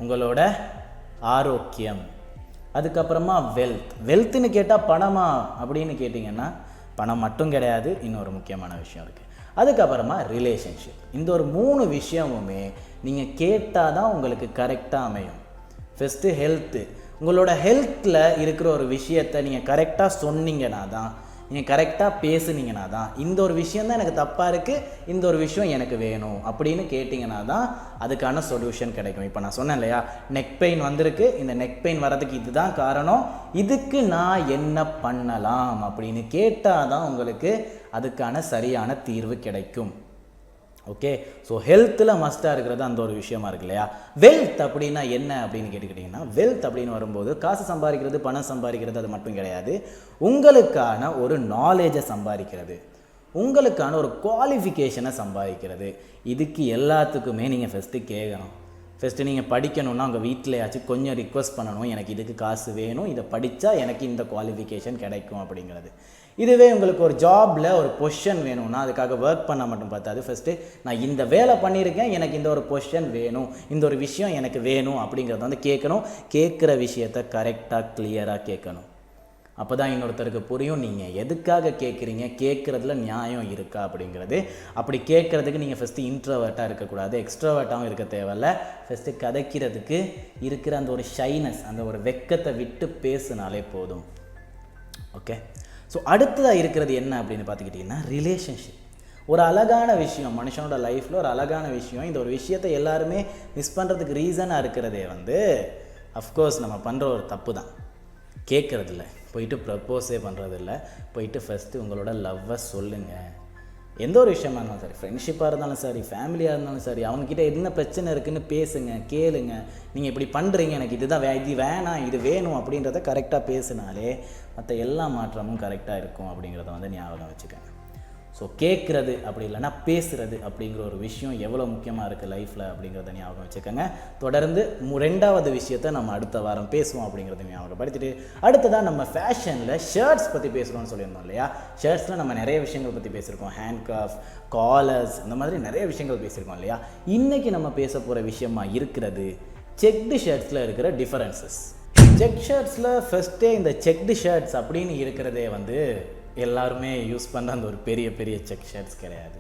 உங்களோட ஆரோக்கியம். அதுக்கப்புறமா வெல்த்துன்னு கேட்டால் பணமா அப்படின்னு கேட்டிங்கன்னா பணம் மட்டும் கிடையாது, இன்னொரு முக்கியமான விஷயம் இருக்குது. அதுக்கப்புறமா ரிலேஷன்ஷிப். இந்த ஒரு 3 விஷயமுமே நீங்கள் கேட்டால் தான் உங்களுக்கு கரெக்டாக அமையும். First health. உங்களோட ஹெல்த்தில் இருக்கிற ஒரு விஷயத்தை நீங்கள் கரெக்டாக சொன்னீங்கன்னா தான், நீங்கள் கரெக்டாக பேசுனீங்கன்னா தான், இந்த ஒரு விஷயந்தான் எனக்கு தப்பாக இருக்குது, இந்த ஒரு விஷயம் எனக்கு வேணும் அப்படின்னு கேட்டிங்கன்னா தான் அதுக்கான சொல்யூஷன் கிடைக்கும். இப்போ நான் சொன்னேன் இல்லையா, நெக் பெயின் வந்திருக்கு, இந்த நெக் பெயின் வர்றதுக்கு இதுதான் காரணம், இதுக்கு நான் என்ன பண்ணலாம் அப்படின்னு கேட்டால் தான் உங்களுக்கு அதுக்கான சரியான தீர்வு கிடைக்கும். ஓகே. ஸோ ஹெல்த்தில் மஸ்ட்டாக இருக்கிறது அந்த ஒரு விஷயமா இருக்கு இல்லையா. வெல்த் அப்படின்னா என்ன அப்படின்னு கேட்டுக்கிட்டிங்கன்னா, வெல்த் அப்படின்னு வரும்போது காசு சம்பாதிக்கிறது, பணம் சம்பாதிக்கிறது அது மட்டும் கிடையாது. உங்களுக்கான ஒரு நாலேஜை சம்பாதிக்கிறது, உங்களுக்கான ஒரு குவாலிஃபிகேஷனை சம்பாதிக்கிறது. இதுக்கு எல்லாத்துக்குமே நீங்கள் ஃபஸ்ட்டு கேட்கணும். ஃபஸ்ட்டு நீங்கள் படிக்கணும்னா உங்கள் வீட்டிலையாச்சும் கொஞ்சம் ரிக்வஸ்ட் பண்ணணும், எனக்கு இதுக்கு காசு வேணும், இதை படித்தா எனக்கு இந்த குவாலிஃபிகேஷன் கிடைக்கும் அப்படிங்கிறது. இதுவே உங்களுக்கு ஒரு ஜாபில் ஒரு பொசிஷன் வேணும்னா அதுக்காக ஒர்க் பண்ண மட்டும் பார்த்தாது. ஃபஸ்ட்டு நான் இந்த வேலை பண்ணியிருக்கேன், எனக்கு இந்த ஒரு பொசிஷன் வேணும், இந்த ஒரு விஷயம் எனக்கு வேணும் அப்படிங்கிறத வந்து கேட்கணும். கேட்குற விஷயத்த கரெக்டாக கிளியராக கேட்கணும். அப்போ தான் இன்னொருத்தருக்கு புரியும் நீங்கள் எதுக்காக கேட்குறீங்க, கேட்குறதுல நியாயம் இருக்கா அப்படிங்கிறது. அப்படி கேட்குறதுக்கு நீங்கள் ஃபஸ்ட்டு இன்ட்ரோவர்ட்டாக இருக்கக்கூடாது, எக்ஸ்ட்ரோவர்ட்டாகவும் இருக்க தேவையில்ல. ஃபஸ்ட்டு கதைக்கிறதுக்கு இருக்கிற அந்த ஒரு ஷைனஸ், அந்த ஒரு வெக்கத்தை விட்டு பேசுனாலே போதும். ஓகே. ஸோ அடுத்ததாக இருக்கிறது என்ன அப்படின்னு பார்த்துக்கிட்டிங்கன்னா, ரிலேஷன்ஷிப். ஒரு அழகான விஷயம், மனுஷனோட லைஃப்பில் ஒரு அழகான விஷயம். இந்த ஒரு விஷயத்தை எல்லாருமே மிஸ் பண்ணுறதுக்கு ரீசனாக இருக்கிறதே வந்து அஃப்கோர்ஸ் நம்ம பண்ணுற ஒரு தப்பு தான். கேட்குறதில்ல, போயிட்டு ப்ரப்போஸே பண்ணுறதில்ல. போயிட்டு ஃபஸ்ட்டு உங்களோட லவ்வை சொல்லுங்கள். எந்த ஒரு விஷயமா இருந்தாலும் சரி, ஃப்ரெண்ட்ஷிப்பாக இருந்தாலும் சரி, ஃபேமிலியாக இருந்தாலும் சரி, அவங்கக்கிட்ட என்ன பிரச்சனை இருக்குதுன்னு பேசுங்க, கேளுங்க. நீங்கள் இப்படி பண்ணுறீங்க, எனக்கு இதுதான் இது வேணாம், இது வேணும் அப்படின்றத கரெக்டாக பேசினாலே மற்ற எல்லா மாற்றமும் கரெக்டாக இருக்கும் அப்படிங்கிறத வந்து ஞாபகம் வச்சுக்கோங்க. ஸோ கேட்குறது அப்படி இல்லைனா பேசுகிறது அப்படிங்கிற ஒரு விஷயம் எவ்வளோ முக்கியமாக இருக்குது லைஃப்பில் அப்படிங்கிறத ஞாபகம் வச்சுக்கோங்க. தொடர்ந்து ரெண்டாவது விஷயத்தை நம்ம அடுத்த வாரம் பேசுவோம் அப்படிங்கிறத ஞாபகப்படுத்திட்டு, அடுத்ததான் நம்ம ஃபேஷனில் ஷர்ட்ஸ் பற்றி பேசுகிறோம்னு சொல்லியிருந்தோம் இல்லையா. ஷர்ட்ஸில் நம்ம நிறைய விஷயங்கள் பற்றி பேசியிருக்கோம், ஹேண்ட் கஃப், காலர்ஸ், இந்த மாதிரி நிறைய விஷயங்கள் பேசியிருக்கோம் இல்லையா. இன்றைக்கி நம்ம பேச போகிற விஷயமா இருக்கிறது செக்டு ஷர்ட்ஸில் இருக்கிற டிஃபரன்சஸ். செக் ஷர்ட்ஸில் ஃபஸ்ட்டே இந்த செக்டு ஷர்ட்ஸ் அப்படின்னு இருக்கிறதே வந்து எல்லாருமே யூஸ் பண்ணுற அந்த ஒரு பெரிய பெரிய செக் ஷர்ட்ஸ் கிடையாது.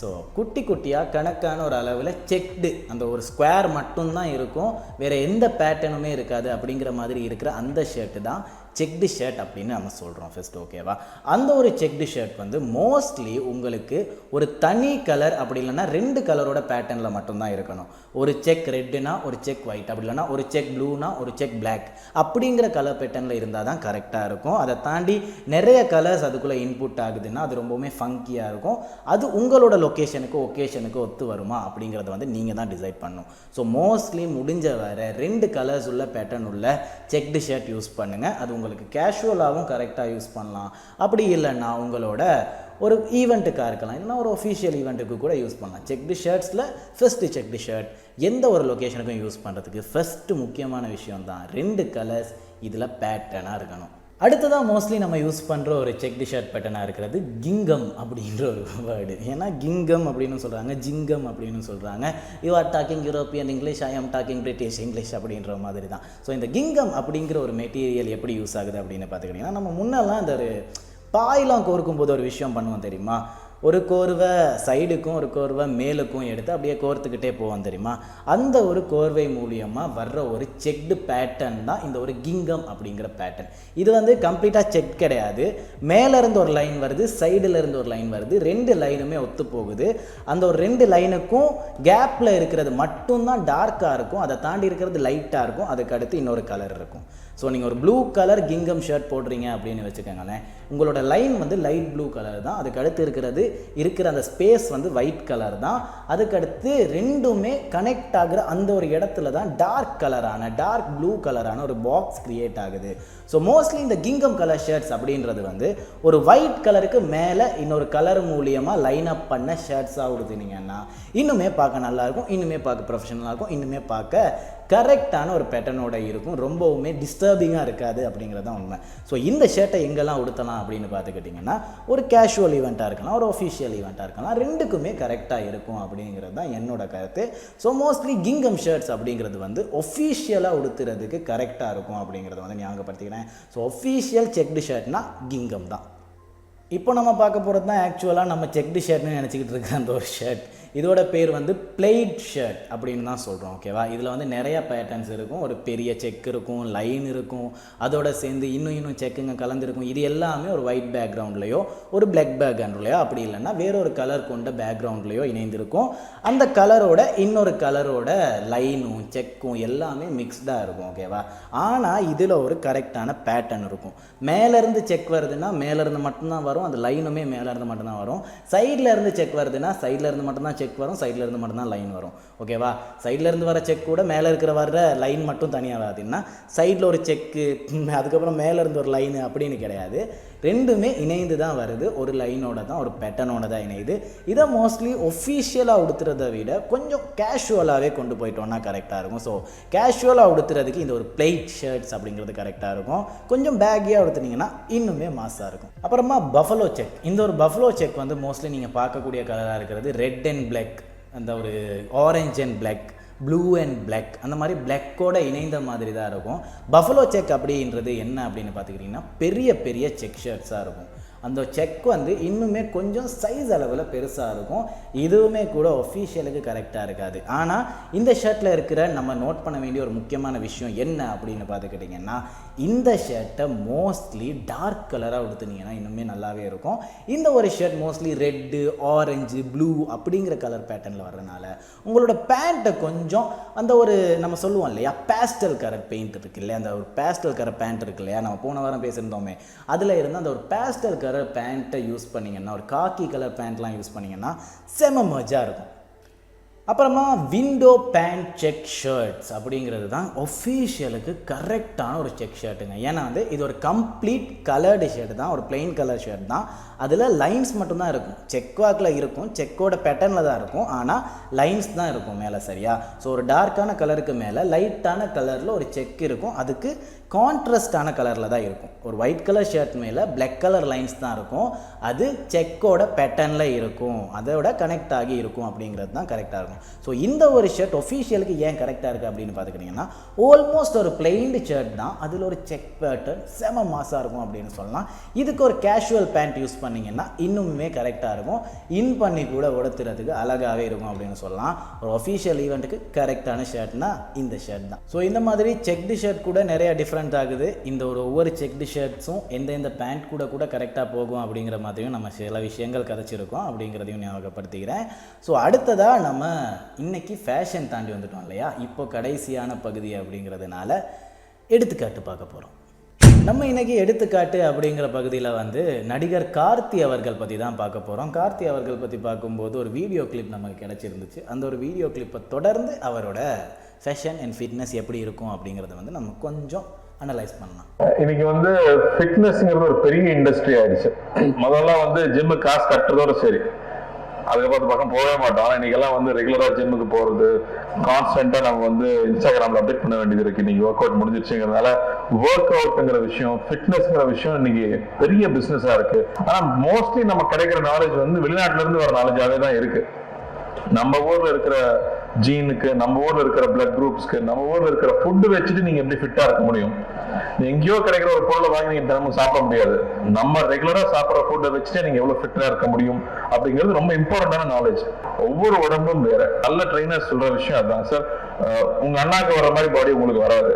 ஸோ குட்டி குட்டியாக கணக்கான ஒரு அளவில் செக்டு அந்த ஒரு ஸ்கொயர் மட்டும்தான் இருக்கும், வேறு எந்த பேட்டர்னுமே இருக்காது அப்படிங்கிற மாதிரி இருக்கிற அந்த ஷர்ட்டு தான் செக்டு ஷர்ட் அப்படின்னு நம்ம சொல்கிறோம் ஃபஸ்ட். ஓகேவா. அந்த ஒரு செக்டு ஷர்ட் வந்து மோஸ்ட்லி உங்களுக்கு ஒரு தனி கலர் அப்படி இல்லைன்னா 2 கலரோட பேட்டர்னில் மட்டும்தான் இருக்கணும். ஒரு செக் ரெட்டுனா ஒரு செக் ஒயிட், அப்படி இல்லைனா ஒரு செக் ப்ளூனா ஒரு செக் பிளாக் அப்படிங்கிற கலர் பேட்டர்னில் இருந்தால் தான் கரெக்டாக இருக்கும். அதை தாண்டி நிறைய கலர்ஸ் அதுக்குள்ளே இன்புட் ஆகுதுன்னா அது ரொம்பவுமே ஃபங்கியாக இருக்கும். அது உங்களோட லொக்கேஷனுக்கு ஒகேஷனுக்கு ஒத்து வருமா அப்படிங்கிறத வந்து நீங்கள் தான் டிசைட் பண்ணணும். ஸோ மோஸ்ட்லி முடிஞ்ச வர 2 கலர்ஸ் உள்ள பேட்டர்ன் உள்ள செக்டு ஷர்ட் யூஸ் பண்ணுங்கள். அது உங்களுக்கு கேஷுவலாகவும் கரெக்டாக யூஸ் பண்ணலாம். அப்படி இல்லைன்னா உங்களோட ஒரு ஈவெண்ட்டுக்காக இருக்கலாம், இல்லைனா ஒரு ஒஃபிஷியல் ஈவெண்ட்டுக்கு கூட யூஸ் பண்ணலாம். செக்டு ஷர்ட்ஸில் ஃபஸ்ட்டு செக்டு ஷர்ட் எந்த ஒரு லொக்கேஷனுக்கும் யூஸ் பண்ணுறதுக்கு ஃபஸ்ட்டு முக்கியமான விஷயம் தான் 2 கலர்ஸ் இதில் பேட்டர்னாக இருக்கணும். அடுத்ததாக மோஸ்ட்லி நம்ம யூஸ் பண்ணுற ஒரு செக்டு ஷர்ட் பேட்டர்னாக இருக்கிறது கிங்கம் அப்படின்ற ஒரு வேர்டு. ஏன்னா கிங்கம் அப்படின்னு சொல்கிறாங்க, ஜிங்கம் அப்படின்னு சொல்கிறாங்க. You are talking European English, ஐ ஆம் டாக்கிங் பிரிட்டிஷ் இங்கிலீஷ் அப்படின்ற மாதிரி தான். ஸோ இந்த கிங்கம் அப்படிங்கிற ஒரு மெட்டீரியல் எப்படி யூஸ் ஆகுது அப்படின்னு பார்த்துக்கிட்டிங்கன்னா, நம்ம முன்னெல்லாம் இந்த ஒரு பாயெலாம் கோர்க்கும் போது ஒரு விஷயம் பண்ணுவோம் தெரியுமா. ஒரு கோர்வை சைடுக்கும் ஒரு கோர்வை மேலுக்கும் எடுத்து அப்படியே கோர்த்துக்கிட்டே போவோம் தெரியுமா. அந்த ஒரு கோர்வை மூலியமாக வர்ற ஒரு செக்டு பேட்டர்ன் தான் இந்த ஒரு கிங்கம் அப்படிங்கிற பேட்டர்ன். இது வந்து கம்ப்ளீட்டாக செக் கிடையாது. மேலேருந்து ஒரு லைன் வருது, சைடில் இருந்து ஒரு லைன் வருது, 2 லைனுமே ஒத்து போகுது. அந்த ஒரு 2 லைனுக்கும் கேப்பில் இருக்கிறது மட்டும்தான் டார்க்காக இருக்கும், அதை தாண்டி இருக்கிறது லைட்டாக இருக்கும், அதுக்கு அடுத்து இன்னொரு கலர் இருக்கும். ஸோ நீங்கள் ஒரு ப்ளூ கலர் கிங்கம் ஷர்ட் போடுறீங்க அப்படின்னு வச்சுக்கோங்களேன், உங்களோட லைன் வந்து லைட் ப்ளூ கலர் தான், அதுக்கு அடுத்து இருக்கிற அந்த ஸ்பேஸ் வந்து ஒயிட் கலர் தான், அதுக்கடுத்து 2மே கனெக்ட் ஆகிற அந்த ஒரு இடத்துல தான் டார்க் ப்ளூ கலரான ஒரு பாக்ஸ் கிரியேட் ஆகுது. ஸோ மோஸ்ட்லி இந்த கிங்கம் கலர் ஷர்ட்ஸ் அப்படின்றது வந்து ஒரு ஒயிட் கலருக்கு மேலே இன்னொரு கலர் மூலியமாக லைன் அப் பண்ண ஷர்ட்ஸாக கொடுத்துனீங்கன்னா இன்னுமே பார்க்க நல்லாயிருக்கும், இன்னுமே பார்க்க ப்ரொஃபஷனலாக இருக்கும், இன்னுமே பார்க்க கரெக்டான ஒரு பேட்டர்னோட இருக்கும், ரொம்பவுமே டிஸ்டர்பிங்காக இருக்காது அப்படிங்கிறது தான் உண்மை. ஸோ இந்த ஷர்ட்டை எங்கெல்லாம் உடுத்தலாம் அப்படின்னு பார்த்துக்கிட்டிங்கன்னா, ஒரு கேஷுவல் ஈவெண்ட்டாக இருக்கலாம், ஒரு ஒஃபிஷியல் ஈவெண்ட்டாக இருக்கலாம், 2க்குமே கரெக்டாக இருக்கும் அப்படிங்கிறது தான் என்னோட கருத்து. ஸோ மோஸ்ட்லி கிங்கம் ஷர்ட்ஸ் அப்படிங்கிறது வந்து ஒஃபிஷியலாக உடுத்துறதுக்கு கரெக்டாக இருக்கும் அப்படிங்கிறத வந்து ஞாபகப்படுத்திக்கிறேன். ஸோ ஒஃபிஷியல் செக்டு ஷர்ட்னா கிங்கம் தான். இப்போ நம்ம பார்க்க போகிறது தான் ஆக்சுவலாக நம்ம செக்டு ஷர்ட்னு நினச்சிக்கிட்டு இருக்கிற அந்த ஒரு ஷர்ட். இதோட பேர் வந்து பிளேட் ஷர்ட் அப்படின்னு தான் சொல்கிறோம். ஓகேவா. இதில் வந்து நிறையா பேட்டர்ன்ஸ் இருக்கும், ஒரு பெரிய செக் இருக்கும், லைன் இருக்கும், அதோட சேர்ந்து இன்னும் செக்குங்க கலந்துருக்கும். இது எல்லாமே ஒரு ஒயிட் பேக்ரவுண்ட்லையோ ஒரு பிளாக் பேக்ரவுண்ட்லையோ அப்படி இல்லைன்னா வேறொரு கலர் கொண்ட பேக்ரவுண்ட்லையோ இணைந்திருக்கும். அந்த கலரோட இன்னொரு கலரோட லைனும் செக்கும் எல்லாமே மிக்ஸ்டாக இருக்கும். ஓகேவா. ஆனால் இதில் ஒரு கரெக்டான பேட்டர்ன் இருக்கும். மேலேருந்து செக் வருதுன்னா மேலேருந்து மட்டும்தான் வரும், அந்த லைனுமே மேலே இருந்து மட்டும்தான் வரும். சைடில் இருந்து செக் வருதுன்னா சைடில் இருந்து மட்டும்தான் செக் வரும், சைடில் இருந்து மட்டும்தான் லைன் வரும். ஓகேவா? சைடில் இருந்து வர செக் கூட மேலே இருக்கிற வர்ற லைன் மட்டும் தனியாக வராதுன்னா சைடில் ஒரு செக்கு அதுக்கப்புறம் மேலே இருந்து ஒரு லைனு அப்படின்னு கிடையாது. ரெண்டுமே இணைந்து தான் வருது, ஒரு லைனோட தான், ஒரு பேட்டர்னோட தான் இணையுது. இதை மோஸ்ட்லி ஒஃபிஷியலாக உடுத்துறதை விட கொஞ்சம் கேஷுவலாகவே கொண்டு போயிட்டோன்னா கரெக்டாக இருக்கும். ஸோ கேஷுவலாக உடுத்துறதுக்கு இந்த ஒரு பிளைட் ஷர்ட்ஸ் அப்படிங்கிறது கரெக்டாக இருக்கும். கொஞ்சம் பேக்கியாக உடுத்துனீங்கன்னா இன்னுமே மாஸாக இருக்கும். அப்புறமா பஃபலோ செக். இந்த ஒரு பஃபலோ செக் வந்து மோஸ்ட்லி நீங்கள் பார்க்கக்கூடிய கலராக இருக்கிறது ரெட் அண்ட் பிளாக், அந்த ஒரு orange and black, blue and black, அந்த மாதிரி பிளாக்கோட இணைந்த மாதிரி தான் இருக்கும். பஃபலோ செக் அப்படின்றது என்ன அப்படின்னு பார்த்துக்கிட்டிங்கன்னா பெரிய பெரிய செக் ஷர்ட்ஸாக இருக்கும். அந்த செக் வந்து இன்னுமே கொஞ்சம் சைஸ் அளவில் பெருசாக இருக்கும். இதுவுமே கூட ஒஃபிஷியலுக்கு கரெக்டாக இருக்காது. ஆனால் இந்த ஷர்ட்டில் இருக்கிற நம்ம நோட் பண்ண வேண்டிய ஒரு முக்கியமான விஷயம் என்ன அப்படின்னு பார்த்துக்கிட்டிங்கன்னா இந்த ஷர்ட்டை மோஸ்ட்லி டார்க் கலராக உடுத்துனீங்கன்னா இன்னுமே நல்லாவே இருக்கும். இந்த ஒரு shirt mostly red, orange, blue அப்படிங்கிற கலர் பேட்டர்னில் வர்றதுனால உங்களோட பேண்ட்டை கொஞ்சம் அந்த ஒரு நம்ம சொல்லுவோம் இல்லையா பேஸ்டல் கலர் பெயிண்ட் இருக்கு இல்லையா, அந்த ஒரு பேஸ்டல் கலர் பேண்ட் இருக்கு இல்லையா, நம்ம போன வாரம் பேசியிருந்தோமே, அதில் இருந்து அந்த ஒரு பேஸ்டல் கலர் பேண்ட்டை யூஸ் பண்ணிங்கன்னா, ஒரு காக்கி கலர் பேண்ட்லாம் யூஸ் பண்ணிங்கன்னா செம மஜாக இருக்கும். அப்புறமா விண்டோ பேண்ட் செக் ஷர்ட்ஸ் அப்படிங்கிறது தான் ஒஃபிஷியலுக்கு கரெக்டான ஒரு செக் ஷர்ட்டுங்க. ஏன்னா வந்து இது ஒரு கம்ப்ளீட் கலர்டு ஷர்ட் தான், ஒரு பிளெயின் கலர் ஷர்ட் தான். அதில் லைன்ஸ் மட்டும்தான் இருக்கும், செக் வாக்கில் இருக்கும், செக்கோட பேட்டர்னில் தான் இருக்கும், ஆனால் லைன்ஸ் தான் இருக்கும் மேலே. சரியா? ஸோ ஒரு டார்க்கான கலருக்கு மேலே லைட்டான கலரில் ஒரு செக் இருக்கும், அதுக்கு கான்ட்ராஸ்டான கலரில் தான் இருக்கும். ஒரு ஒயிட் கலர் ஷர்ட் மேலே பிளாக் கலர் லைன்ஸ் தான் இருக்கும், அது செக்கோட பேட்டர்னில் இருக்கும், அதோட கனெக்ட் ஆகி இருக்கும் அப்படிங்கிறது தான் கரெக்டாக இருக்கும். ஸோ இந்த ஒரு ஷர்ட் ஒஃபிஷியலுக்கு ஏன் கரெக்டாக இருக்குது அப்படின்னு பார்த்துக்கிட்டிங்கன்னா ஆல்மோஸ்ட் ஒரு பிளெயின் ஷர்ட் தான், அதில் ஒரு செக் பேட்டர்ன் செம மாசாக இருக்கும் அப்படின்னு சொல்லலாம். இதுக்கு ஒரு கேஷுவல் பேண்ட் யூஸ் பண்ணிங்கன்னா இன்னுமே கரெக்டாக இருக்கும், இன் பண்ணி கூட உடுத்துறதுக்கு அழகாகவே இருக்கும் அப்படின்னு சொல்லலாம். ஒரு ஒஃபிஷியல் ஈவெண்ட்டுக்கு கரெக்டான ஷர்ட்னா இந்த ஷர்ட் தான். ஸோ இந்த மாதிரி செக்டு ஷர்ட் கூட நிறைய டிஃப்ரெண்ட் ஆகுது. இந்த ஒவ்வொரு செக்டு ஷர்ட்ஸும் எந்தெந்த பேண்ட் கூட கரெக்டாக போகும் அப்படிங்கிற மாதிரியும் நம்ம சில விஷயங்கள் கதைச்சிருக்கோம் அப்படிங்கிறதையும் ஞாபகப்படுத்திக்கிறேன். ஸோ அடுத்ததாக நம்ம இன்னைக்கு ஃபேஷன் தாண்டி வந்துட்டோம் இல்லையா, இப்போ கடைசியான பகுதி அப்படிங்கிறதுனால எடுத்துக்காட்டு பார்க்க போகிறோம். நம்ம இன்றைக்கி எடுத்துக்காட்டு அப்படிங்கிற பகுதியில் வந்து நடிகர் கார்த்தி அவர்கள் பற்றி தான் பார்க்க போகிறோம். கார்த்தி அவர்கள் பற்றி பார்க்கும்போது ஒரு வீடியோ கிளிப் நமக்கு கிடச்சிருந்துச்சு. அந்த ஒரு வீடியோ கிளிப்பை தொடர்ந்து அவரோட ஃபேஷன் அண்ட் ஃபிட்னஸ் எப்படி இருக்கும் அப்படிங்கிறத வந்து நம்ம கொஞ்சம் அனலைஸ் பண்ணலாம். இன்னைக்கு வந்து ஃபிட்னஸ்ங்கிறது ஒரு பெரிய இண்டஸ்ட்ரி ஆயிடுச்சு. முதல்ல வந்து ஜிம்மு காசு கட்டுறதோட சரி, அதுக்கப்புறம் பக்கம் போகவே மாட்டோம். ஆனால் இன்னைக்கெல்லாம் வந்து ரெகுலரா ஜிம்முக்கு போறது, கான்ஸ்டன்டா நம்ம வந்து இன்ஸ்டாகிராம்ல அப்டேட் பண்ண வேண்டியது இருக்கு. இன்னைக்கு ஒர்க் அவுட் முடிஞ்சிருச்சுங்கிறதுனால ஒர்க் அவுட்ங்கிற விஷயம், ஃபிட்னஸ்ங்கிற விஷயம் இன்னைக்கு பெரிய பிசினஸா இருக்கு. ஆனா மோஸ்ட்லி நம்ம கிடைக்கிற நாலேஜ் வந்து வெளிநாட்டுல இருந்து வர நாலேஜாவே தான் இருக்கு. நம்ம ஊர்ல இருக்கிற ஜீனுக்கு, நம்ம ஊர்ல இருக்கிற பிளட் குரூப்ஸ்க்கு, நம்ம ஊர்ல இருக்கிற ஃபுட்டு வச்சுட்டு நீங்க எப்படி ஃபிட்டா இருக்க முடியும்? எங்கேயோ கிடைக்கிற ஒரு பொருளை வாங்கி நீங்க தினமும் சாப்பிட முடியாது. நம்ம ரெகுலரா சாப்பிட்ற ஃபுட்டை வச்சுட்டு நீங்க எவ்வளவு ஃபிட்டா இருக்க முடியும் அப்படிங்கிறது ரொம்ப இம்பார்ட்டன்டான நாலேஜ். ஒவ்வொரு உடம்பும் வேற. நல்ல ட்ரைனர் சொல்ற விஷயம் அதான், சார் உங்க அண்ணாக்கு வர மாதிரி பாடி உங்களுக்கு வராது,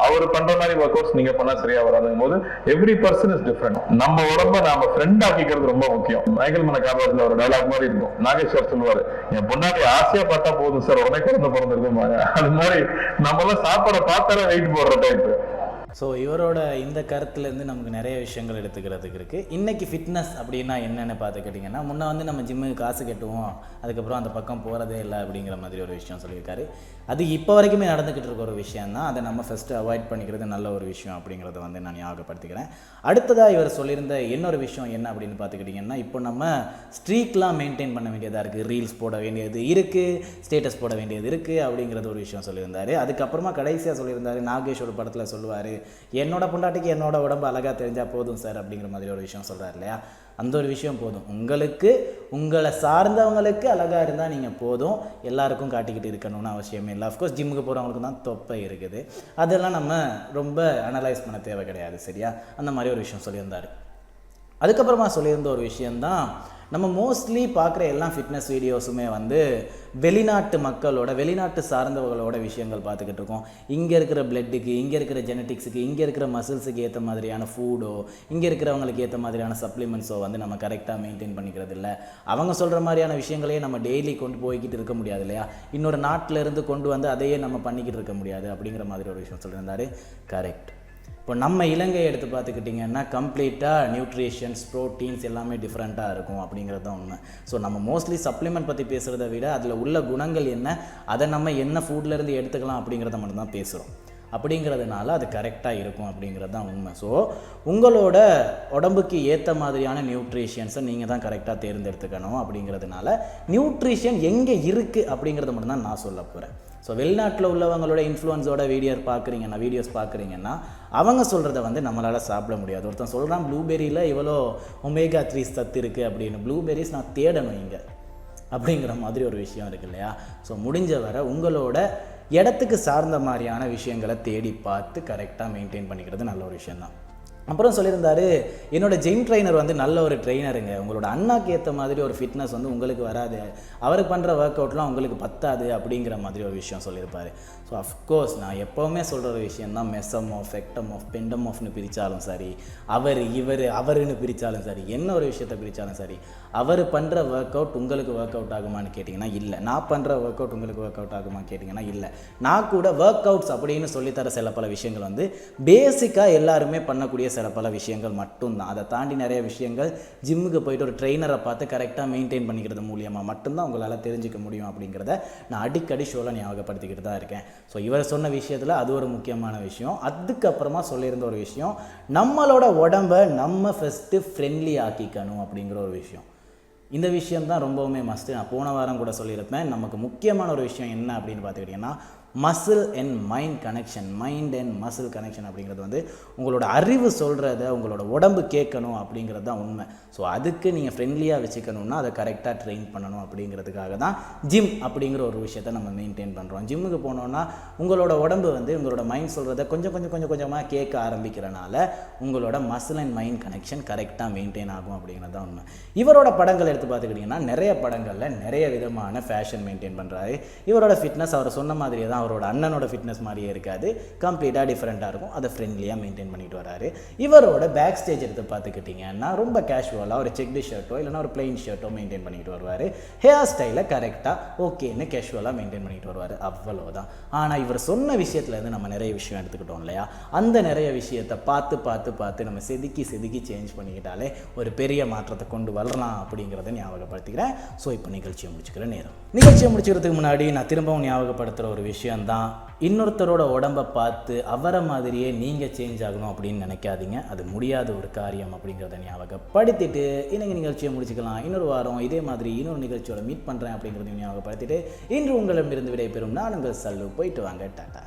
அவர் பண்ற மாதிரி ஒர்க் அவுட்ஸ் நீங்க பண்ணா சரியா வராதுங்கும் போது எவ்ரி பர்சன் இஸ் டிஃபரெண்ட். நம்ம உடம்ப நாம ஃப்ரெண்ட் ஆக்கிக்கிறது ரொம்ப முக்கியம். மைக்கேல் மனக்காபத்துல ஒரு டயலாக் மாதிரி இருக்கும், நாகேஸ்வர் சொல்லுவாரு, என் பொண்டாட்டி ஆசையா பார்த்தா போதும் சார் உடனே குழந்தை பிறந்திருக்குமாங்க. அது மாதிரி நம்ம எல்லாம் சாப்பாட பார்த்தாலே வெயிட் போடுற டைப். ஸோ இவரோட இந்த கருத்துலேருந்து நமக்கு நிறைய விஷயங்கள் எடுத்துக்கிறதுக்கு இருக்குது. இன்றைக்கி ஃபிட்னஸ் அப்படின்னா என்னென்னு பார்த்துக்கிட்டிங்கன்னா, முன்னே வந்து நம்ம ஜிம்முக்கு காசு கட்டுவோம், அதுக்கப்புறம் அந்த பக்கம் போகிறதே இல்லை அப்படிங்கிற மாதிரி ஒரு விஷயம் சொல்லியிருக்காரு. அது இப்போ வரைக்குமே நடந்துக்கிட்டு இருக்க ஒரு விஷயம் தான். அதை நம்ம ஃபஸ்ட்டு அவாய்ட் பண்ணிக்கிறது நல்ல ஒரு விஷயம் அப்படிங்கிறத வந்து நான் ஞாபகப்படுத்திக்கிறேன். அடுத்ததாக இவர் சொல்லியிருந்த இன்னொரு விஷயம் என்ன அப்படின்னு பார்த்துக்கிட்டிங்கன்னா, இப்போ நம்ம ஸ்ட்ரீக்லாம் மெயின்டைன் பண்ண வேண்டியதாக இருக்குது, ரீல்ஸ் போட வேண்டியது இருக்குது, ஸ்டேட்டஸ் போட வேண்டியது இருக்குது அப்படிங்கிறது ஒரு விஷயம் சொல்லியிருந்தார். அதுக்கப்புறமா கடைசியாக சொல்லியிருந்தார், நாகேஷோட படத்தில் சொல்லுவார், என்னோட பொண்டாட்டிக்கு என்னோட உடம்பு அழகாக தெரிஞ்சால் போதும் சார் அப்படிங்கிற மாதிரி ஒரு விஷயம் சொல்கிறார் இல்லையா. அந்த ஒரு விஷயம் போதும், உங்களுக்கு உங்களை சார்ந்தவங்களுக்கு அழகாக இருந்தால் நீங்கள் போதும், எல்லாருக்கும் காட்டிக்கிட்டு இருக்கணும்னு அவசியமே இல்லை. அஃப்கோர்ஸ் ஜிம்முக்கு போகிறவங்களுக்கு தான் தொப்பை இருக்குது, அதெல்லாம் நம்ம ரொம்ப அனலைஸ் பண்ண தேவை கிடையாது. சரியா? அந்த மாதிரி ஒரு விஷயம் சொல்லியிருந்தார். அதுக்கப்புறமா சொல்லியிருந்த ஒரு விஷயந்தான், நம்ம மோஸ்ட்லி பார்க்குற எல்லா ஃபிட்னஸ் வீடியோஸுமே வந்து வெளிநாட்டு மக்களோட, வெளிநாட்டு சார்ந்தவர்களோட விஷயங்கள் பார்த்துக்கிட்டு இருக்கோம். இங்கே இருக்கிற பிளட்டுக்கு, இங்கே இருக்கிற ஜெனட்டிக்ஸுக்கு, இங்கே இருக்கிற மசில்ஸுக்கு ஏற்ற மாதிரியான ஃபுட்டோ, இங்கே இருக்கிறவங்களுக்கு ஏற்ற மாதிரியான சப்ளிமெண்ட்ஸோ வந்து நம்ம கரெக்டாக மெயின்டைன் பண்ணிக்கிறது இல்லை. அவங்க சொல்கிற மாதிரியான விஷயங்களையே நம்ம டெய்லி கொண்டு போய்கிட்டு இருக்க முடியாது இல்லையா. இன்னொரு நாட்டில் இருந்து கொண்டு வந்து அதையே நம்ம பண்ணிக்கிட்டு இருக்க முடியாது அப்படிங்கிற மாதிரி ஒரு விஷயம் சொல்லியிருந்தாரு. கரெக்ட். இப்போ நம்ம இலங்கையை எடுத்து பார்த்துக்கிட்டிங்கன்னா கம்ப்ளீட்டாக நியூட்ரிஷன்ஸ் ப்ரோட்டீன்ஸ் எல்லாமே டிஃப்ரெண்ட்டாக இருக்கும் அப்படிங்கிறது தான் உண்மை. ஸோ நம்ம மோஸ்ட்லி சப்ளிமெண்ட் பற்றி பேசுகிறத விட அதில் உள்ள குணங்கள் என்ன, அதை நம்ம என்ன ஃபுட்லேருந்து எடுத்துக்கலாம் அப்படிங்கிறத மட்டும்தான் பேசுகிறோம். அப்படிங்கிறதுனால அது கரெக்டாக இருக்கும் அப்படிங்கிறது தான் உண்மை. ஸோ உங்களோட உடம்புக்கு ஏற்ற மாதிரியான நியூட்ரிஷன்ஸை நீங்கள் தான் கரெக்டாக தேர்ந்தெடுத்துக்கணும். அப்படிங்கிறதுனால நியூட்ரிஷன் எங்கே இருக்குது அப்படிங்கிறத மட்டும்தான் நான் சொல்ல போகிறேன். ஸோ வெளிநாட்டில் உள்ளவங்களோட இன்ஃப்ளூயன்ஸோட வீடியோஸ் பார்க்குறீங்கன்னா அவங்க சொல்கிறத வந்து நம்மளால் சாப்பிட முடியாது. ஒருத்தன் சொல்கிறான் ப்ளூபெரியில் இவ்வளோ ஒமேகா 3 சத்து இருக்குது அப்படின்னு. ப்ளூபெரிஸ் நான் தேடணும் இங்கே அப்படிங்கிற மாதிரி ஒரு விஷயம் இருக்குது இல்லையா? ஸோ முடிஞ்ச வரை உங்களோட இடத்துக்கு சார்ந்த மாதிரியான விஷயங்களை தேடி பார்த்து கரெக்டாக மெயின்டைன் பண்ணிக்கிறது நல்ல ஒரு விஷயந்தான். அப்புறம் சொல்லியிருந்தாரு, என்னோட ஜிம் ட்ரைனர் வந்து நல்ல ஒரு ட்ரெயினருங்க, உங்களோட அண்ணாக்கு ஏற்ற மாதிரி ஒரு ஃபிட்னஸ் வந்து உங்களுக்கு வராது, அவர் பண்ணுற ஒர்க் அவுட்லாம் உங்களுக்கு பத்தாது அப்படிங்கிற மாதிரி ஒரு விஷயம் சொல்லியிருப்பார். ஸோ அஃப்கோர்ஸ் நான் எப்போவுமே சொல்கிற ஒரு விஷயந்தான், மெசமாஃப், எக்டமாஃப், பெண்டமாஃப்னு பிரித்தாலும் சரி, அவருன்னு பிரித்தாலும் சரி, என்ன ஒரு விஷயத்தை பிரித்தாலும் சரி, அவர் பண்ணுற ஒர்க் அவுட் உங்களுக்கு ஒர்க் அவுட் ஆகுமான்னு கேட்டிங்கன்னா இல்லை. நான் பண்ணுற ஒர்க் அவுட் உங்களுக்கு ஒர்க் அவுட் ஆகுமான்னு கேட்டிங்கன்னா இல்லை. நான் கூட ஒர்க் அவுட்ஸ் அப்படின்னு சொல்லித்தர சில பல விஷயங்கள் வந்து பேசிக்காக எல்லாருமே பண்ணக்கூடிய சில பல விஷயங்கள் மட்டும்தான். அதை தாண்டி நிறைய விஷயங்கள் ஜிம்முக்கு போயிட்டு ஒரு ட்ரெயினரை பார்த்து கரெக்டாக மெயின்டைன் பண்ணிக்கிறது மூலியமாக மட்டும்தான் உங்களால் தெரிஞ்சிக்க முடியும் அப்படிங்கிறத நான் அடிக்கடி ஷோவில் ஞாபகப்படுத்திக்கிட்டு தான் இருக்கேன். ஸோ இவர் சொன்ன விஷயத்தில் அது ஒரு முக்கியமான விஷயம். அதுக்கப்புறமா சொல்லியிருந்த ஒரு விஷயம், நம்மளோட உடம்பை நம்ம ஃபஸ்ட்டு ஃப்ரெண்ட்லி ஆக்கிக்கணும் அப்படிங்கிற ஒரு விஷயம். இந்த விஷயம்தான் ரொம்பவுமே மஸ்ட்டு. நான் போன வாரம் கூட சொல்லியிருப்பேன், நமக்கு முக்கியமான ஒரு விஷயம் என்ன அப்படின்னு பார்த்துக்கிட்டிங்கன்னா muscle and mind connection. Mind and muscle connection அப்படிங்கிறது வந்து உங்களோட அறிவு சொல்கிறத உங்களோட உடம்பு கேட்கணும் அப்படிங்கிறது தான் உண்மை. ஸோ அதுக்கு நீங்கள் ஃப்ரெண்ட்லியாக வச்சுக்கணுன்னா அதை கரெக்டாக ட்ரெயின் பண்ணணும் அப்படிங்கிறதுக்காக தான் ஜிம் அப்படிங்கிற ஒரு விஷயத்தை நம்ம மெயின்டைன் பண்ணுறோம். ஜிம்முக்கு போனோன்னா உங்களோட உடம்பு வந்து உங்களோட மைண்ட் சொல்கிறத கொஞ்சமாக கேட்க ஆரம்பிக்கிறனால உங்களோட மசில் அண்ட் மைண்ட் கனெக்ஷன் கரெக்டாக மெயின்டைன் ஆகும் அப்படிங்கிறது தான் உண்மை. இவரோட படங்கள் எடுத்து பார்த்துக்கிட்டிங்கன்னா நிறைய படங்களில் நிறைய விதமான ஃபேஷன் மெயின்டைன் பண்ணுறாரு. இவரோட ஃபிட்னஸ் அவர் சொன்ன மாதிரியே தான், அவரோட அண்ணனோட ஃபிட்னஸ் மாதிரியே இருக்காது, கம்ப்ளீட்டாக டிஃப்ரெண்ட்டாக இருக்கும். அதை ஃப்ரெண்ட்லியாக மெயின்டைன் பண்ணிட்டு வராரு. இவரோட பேக் ஸ்டேஜ் எடுத்து பார்த்துக்கிட்டிங்கன்னா ரொம்ப கேஷுவலாக ஒரு செக்டு ஷர்ட்டோ இல்லைனா ஒரு பிளெயின் ஷர்ட்டோ மெயின்டைன் பண்ணிட்டு வருவார். ஹேர் ஸ்டைலை கரெக்டாக ஓகேன்னு கேஷுவலாக மெயின்டைன் பண்ணிட்டு வருவார், அவ்வளோதான். ஆனால் இவர் சொன்ன விஷயத்துலேருந்து நம்ம நிறைய விஷயம் எடுத்துக்கிட்டோம் இல்லையா? அந்த நிறைய விஷயத்தை பார்த்து நம்ம செதுக்கி சேஞ்ச் பண்ணிக்கிட்டாலே ஒரு பெரிய மாற்றத்தை கொண்டு வரலாம் அப்படிங்கிறத ஞாபகப்படுத்திக்கிறேன். ஸோ இப்போ நிகழ்ச்சியை முடிச்சுக்கிற நேரம். நிகழ்ச்சியை முடிச்சுக்கிறதுக்கு முன்னாடி நான் திரும்பவும் ஞாபகப்படுத்துகிற ஒரு விஷயந்தான், இன்னொருத்தரோட உடம்பை பார்த்து அவரை மாதிரியே நீங்கள் சேஞ்ச் ஆகணும் அப்படின்னு நினைக்காதீங்க. அது முடியாத ஒரு காரியம் அப்படிங்கிறத ஞாபகப்படுத்திட்டு இன்னைக்கு நிகழ்ச்சியை முடிச்சுக்கலாம். இன்னொரு வாரம் இதே மாதிரி இன்னொரு நிகழ்ச்சியோட மீட் பண்ணுறேன் அப்படிங்கிறதையும் ஞாபகப்படுத்திட்டு இன்று உங்களிடமிருந்து விடைபெறும் நான் உங்கள் சல்லு. போயிட்டு வாங்க, டாட்டா.